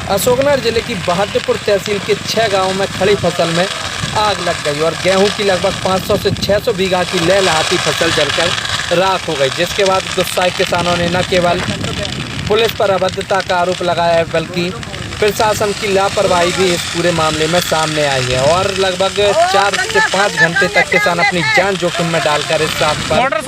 अशोकनगर जिले की बहादुरपुर तहसील के 6 गांवों में खड़ी फसल में आग लग गई और गेहूं की लगभग 500 से 600 बीघा की लहलहाती फसल जलकर राख हो गई, जिसके बाद गुस्साए किसानों ने न केवल पुलिस पर अभद्रता का आरोप लगाया है बल्कि प्रशासन की लापरवाही भी इस पूरे मामले में सामने आई है और लगभग 4 से 5 घंटे तक किसान अपनी जान जोखिम में डालकर इस आग पर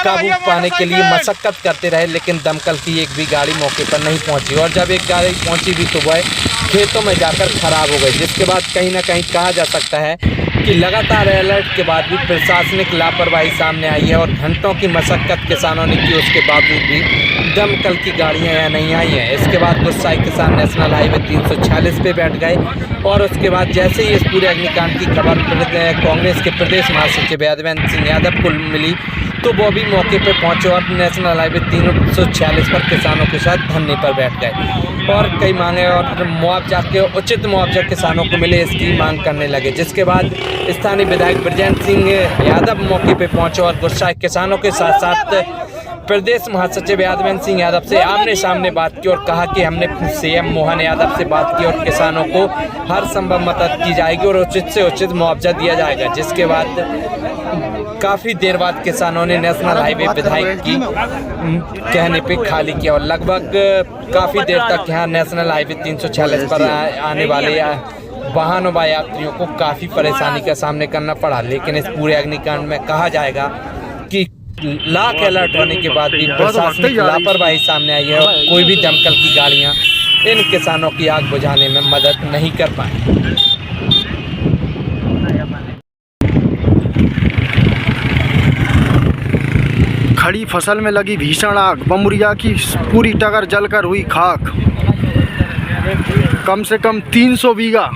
काबू पाने के लिए मशक्कत करते रहे, लेकिन दमकल की एक भी गाड़ी मौके पर नहीं पहुंची और जब एक गाड़ी पहुंची भी तो वह खेतों में जाकर खराब हो गई, जिसके बाद कहीं ना कहीं कहा जा सकता है कि लगातार अलर्ट के बाद भी प्रशासनिक लापरवाही सामने आई है और घंटों की मशक्कत किसानों ने की, उसके बावजूद भी दमकल की गाड़ियां यहाँ नहीं आई हैं। इसके बाद गुस्साए किसान नेशनल हाईवे 346 पे बैठ गए और उसके बाद जैसे ही इस पूरे अग्निकांड की खबर कांग्रेस के प्रदेश महासचिव यादवेंद्र सिंह यादव को मिली तो वो भी मौके पर पहुंचे और नेशनल हाईवे 346 पर किसानों के साथ धरने पर बैठ गए और कई मांगे और मुआवजा के उचित मुआवजा किसानों को मिले इसकी मांग करने लगे, जिसके बाद स्थानीय विधायक ब्रजेंद्र सिंह यादव मौके पर पहुंचे और गुस्साए किसानों के साथ साथ प्रदेश महासचिव यादवेंद्र सिंह यादव से आमने सामने बात की और कहा कि हमने सीएम मोहन यादव से बात की और किसानों को हर संभव मदद की जाएगी और उचित से उचित मुआवजा दिया जाएगा, जिसके बाद काफ़ी देर बाद किसानों ने नेशनल हाईवे विधायक की कहने पे खाली किया और लगभग काफ़ी देर तक यहाँ नेशनल हाईवे 346 पर आने वाले वाहनों व यात्रियों को काफ़ी परेशानी का सामना करना पड़ा। लेकिन इस पूरे अग्निकांड में कहा जाएगा कि लाख अलर्ट होने के बाद भी प्रशासनिक लापरवाही सामने आई है और कोई भी दमकल की गाड़ियां इन किसानों की आग बुझाने में मदद नहीं कर पाई। खड़ी फसल में लगी भीषण आग, बमुरिया की पूरी टगर जलकर हुई खाक। कम से कम 300 बीघा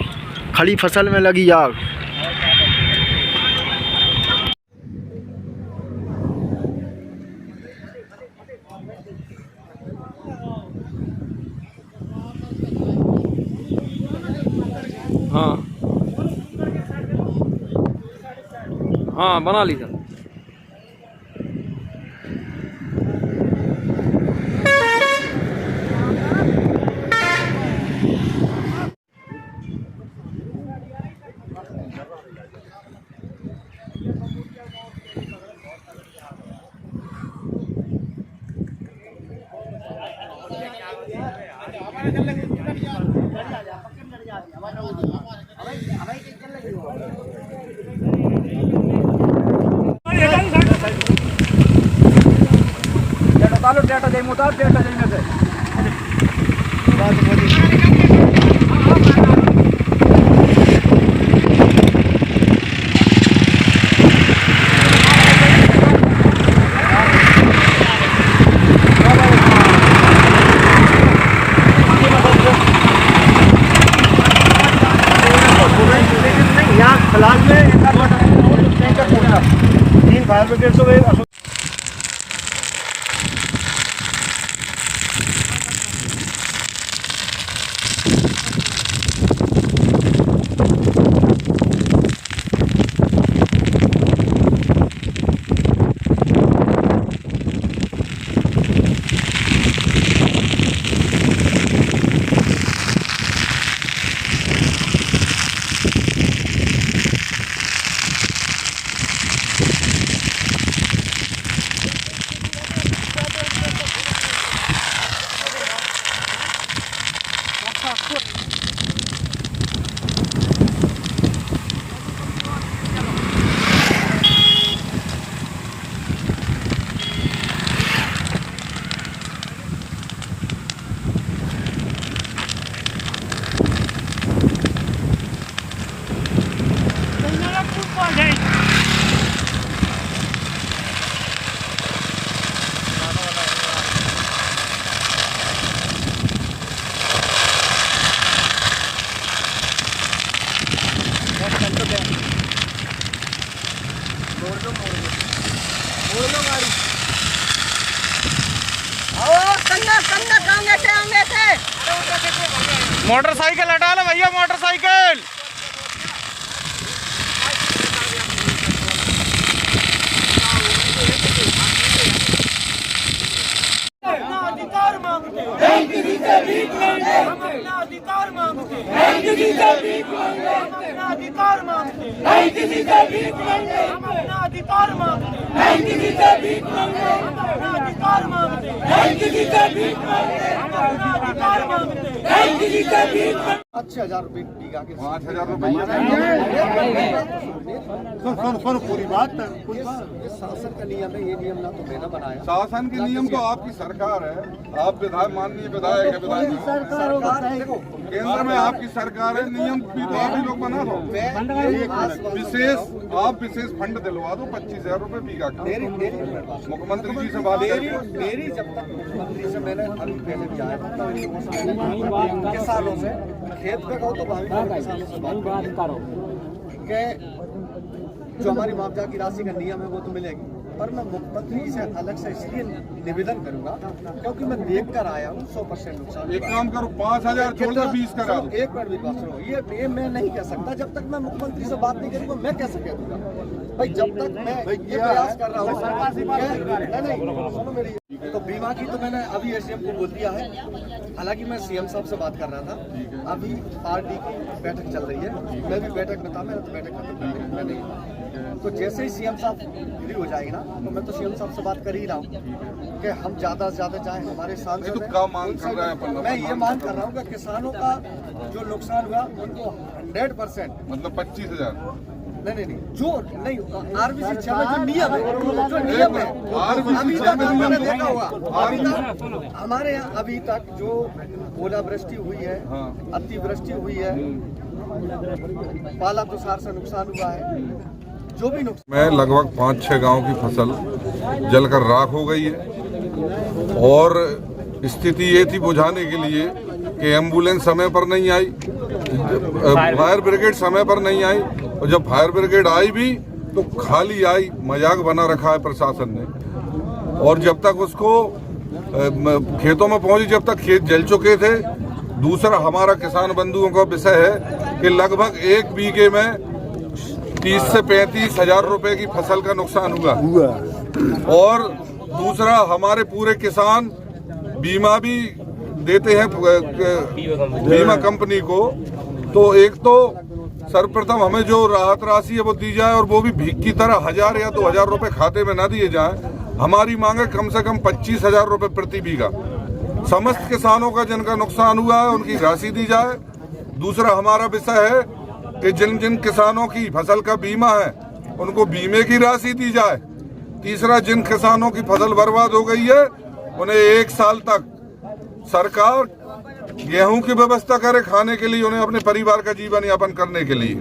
खड़ी फसल में लगी आग। हाँ बना ली सर। डेटा दे मुताबिक डेटा देने से फिलहाल में 3 फायर ब्रिगेड से मोटरसाइकिल हटा लो भैया, मोटरसाइकिल। अधिकार मांगते हैं, किसी से भीख मांगे, हम अपना अधिकार मांगते हैं, किसी से भीख मांगे, हम अपना अधिकार मांगते हैं, किसी से भीख मांगे, हम अपना अधिकार मांगते हैं, किसी से भीख मांगे। 5,000 रुपए बीघा के 5,000 रुपये सुन पूरी बात ये शासन का नियम है, ये नियम ना तो मैंने बनाया। शासन के नियम तो आपकी सरकार है, आप विधायक माननीय विधायक है, विधायक सरकार देखो केंद्र में आपकी सरकार है, नियम भी तो आप ही लोग बना दो। आप विशेष फंड दिलवा दो 25,000 रुपए बीघा का। मुख्यमंत्री जी से बात मेरी जब तक मुख्यमंत्री से मैंने अभी पहले भी आया था किसानों से खेत पे गो तो किसानों से बात करो कि जो हमारी मुआवजा की राशि का नियम है वो तो मिलेगी, पर मैं मुख्यमंत्री से अलग से इसलिए निवेदन करूंगा क्योंकि मैं देख कर आया हूँ 100% नुकसान। एक काम करो 5,000 छोड़ के 20 करा दो। एक मिनट भी बात सुनो, ये मैं नहीं कह सकता जब तक मैं मुख्यमंत्री से बात नहीं करूंगा। मैं कैसे कह दूंगा भाई जब तक मैं ये प्रयास कर रहा हूँ। नहीं सुनो मेरी, तो बीमा की तो मैंने अभी एसडीएम को बोल दिया है। हालांकि मैं सीएम साहब से बात कर रहा था, अभी पार्टी की बैठक चल रही है, मैं भी बैठक में था, मैंने तो बैठक खत्म कर दी, मैं नहीं। तो जैसे ही सीएम साहब फ्री हो जाएगी ना तो मैं तो सीएम साहब से बात कर ही रहा हूँ कि हम ज्यादा से ज्यादा चाहे हमारे सांसद तो क्या मांग कर रहा है अपन? मैं ये मांग कर रहा हूँ कि किसानों का जो नुकसान हुआ उनको 100% मतलब 25,000। नहीं जो नहीं आरबीसी 6 में जो नियम है, जो नियम है अभी तक मैंने देखा हुआ, अभी तक हमारे यहाँ अभी तक जो ओलावृष्टि हुई है, अतिवृष्टि हुई है, पाला तुषार से नुकसान हुआ है, जो भी नुकसान में लगभग 5-6 गांव की फसल जलकर राख हो गई है और स्थिति ये थी बुझाने के लिए कि एम्बुलेंस समय पर नहीं आई, फायर ब्रिगेड समय पर नहीं आई, और जब फायर ब्रिगेड आई भी तो खाली आई, मजाक बना रखा है प्रशासन ने। और जब तक उसको खेतों में पहुंची, जब तक खेत जल चुके थे। दूसरा हमारा किसान बंधुओं का विषय है कि लगभग एक बीघे में 30 से 35,000 रुपए की फसल का नुकसान हुआ। और दूसरा हमारे पूरे किसान बीमा भी देते हैं बीमा कंपनी को। तो एक तो सर्वप्रथम हमें जो राहत राशि है वो दी जाए, और वो भी भीख की तरह 1,000 या 2,000 रुपए खाते में ना दिए जाए। हमारी मांग है कम से कम 25,000 रुपए प्रति बीघा। समस्त किसानों का जिनका नुकसान हुआ है उनकी राशि दी जाए। दूसरा हमारा विषय है कि जिन जिन किसानों की फसल का बीमा है उनको बीमे की राशि दी जाए। तीसरा, जिन किसानों की फसल बर्बाद हो गई है उन्हें 1 साल तक सरकार गेहूं की व्यवस्था करे खाने के लिए, उन्हें अपने परिवार का जीवन यापन करने के लिए।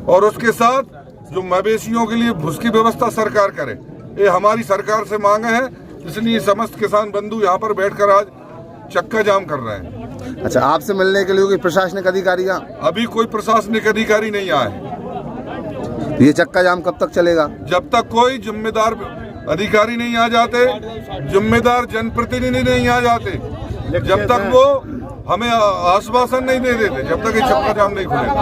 और उसके साथ जो मवेशियों के लिए भूस की व्यवस्था सरकार करे, ये हमारी सरकार से मांगे हैं। इसलिए समस्त किसान बंधु यहाँ पर बैठकर आज चक्का जाम कर रहे हैं। अच्छा, आपसे मिलने के लिए कोई प्रशासनिक अधिकारी का? अभी कोई प्रशासनिक अधिकारी नहीं आए। ये चक्का जाम कब तक चलेगा? जब तक कोई जिम्मेदार अधिकारी नहीं आ जाते, जिम्मेदार जनप्रतिनिधि नहीं आ जाते, जब तक वो हमें आश्वासन नहीं दे देते, जब तक ये चक्का जाम नहीं खुलेगा।